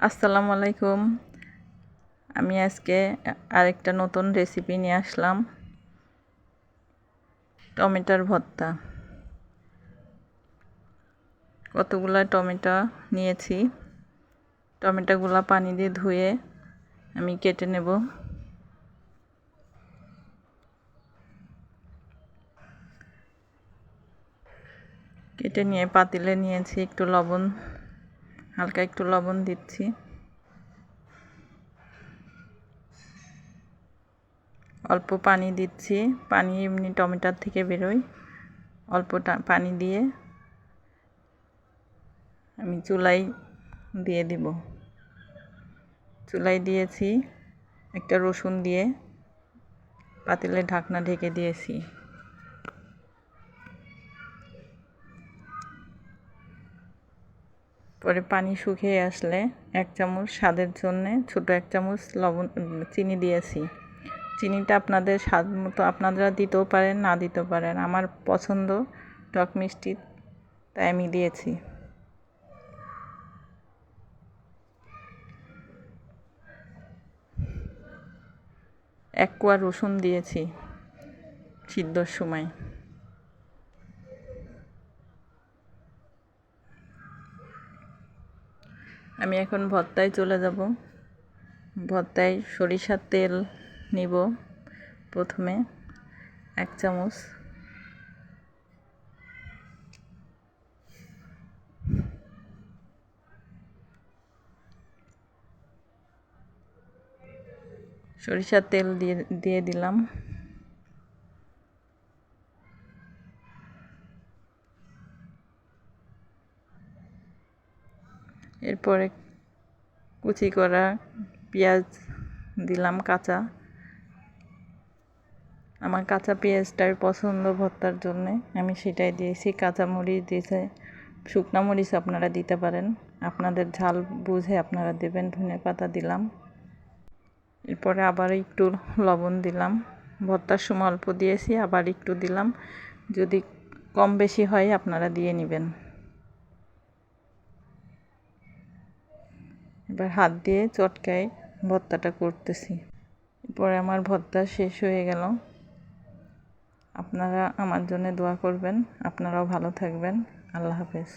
আসসালামু আলাইকুম। আমি আজকে আরেকটা নতুন রেসিপি নিয়ে আসলাম, টমেটোর ভর্তা। কতগুলা টমেটো নিয়েছি। টমেটোগুলা পানি দিয়ে ধুয়ে আমি কেটে নেব। কেটে নিয়ে পাতিলে নিয়েছি, একটু লবণ, হালকা একটু লবণ দিচ্ছি। অল্প পানি দিচ্ছি, পানি এমনি টমেটোর থেকে বেরোয়। অল্প পানি দিয়ে আমি চুলায় দিয়ে দিব। চুলায় দিয়েছি, একটা রসুন দিয়ে পাতিলের ঢাকনা ঢেকে দিয়েছি। পরে পানি শুকিয়ে আসলে 1 চামচ স্বাদের জন্য ছোট 1 চামচ লবণ চিনি দিয়েছি। চিনিটা আপনাদের স্বাদ মতো আপনারা দিতেও পারেন, না দিতেও পারেন। আমার পছন্দ টক মিষ্টি, তাই আমি দিয়েছি। এক কোয়া রসুন দিয়েছি সিদ্ধর সময়। আমি এখন ভর্তায় চলে যাব। ভর্তায় সরিষার তেল নিব। প্রথমে 1 চামচ, সরিষার তেল দিয়ে দিলাম। এরপরে কুচি করা পেঁয়াজ দিলাম কাঁচা। আমার কাঁচা পেঁয়াজটাই পছন্দ ভর্তার জন্যে, আমি সেটাই দিয়েছি। কাঁচা মরিচ দিয়েছে, শুকনা মরিচ আপনারা দিতে পারেন, আপনাদের ঝাল বুঝে আপনারা দেবেন। ধনেপাতা দিলাম। এরপরে আবার একটু লবণ দিলাম। ভর্তার সময় অল্প দিয়েছি, আবার একটু দিলাম। যদি কম বেশি হয় আপনারা দিয়ে নেবেন। এবার হাত দিয়ে চটকায় ভর্তাটা করতেছি। এরপরে আমার ভর্তা শেষ হয়ে গেল। আপনারা আমার জন্য দোয়া করবেন। আপনারাও ভালো থাকবেন। আল্লাহ হাফেজ।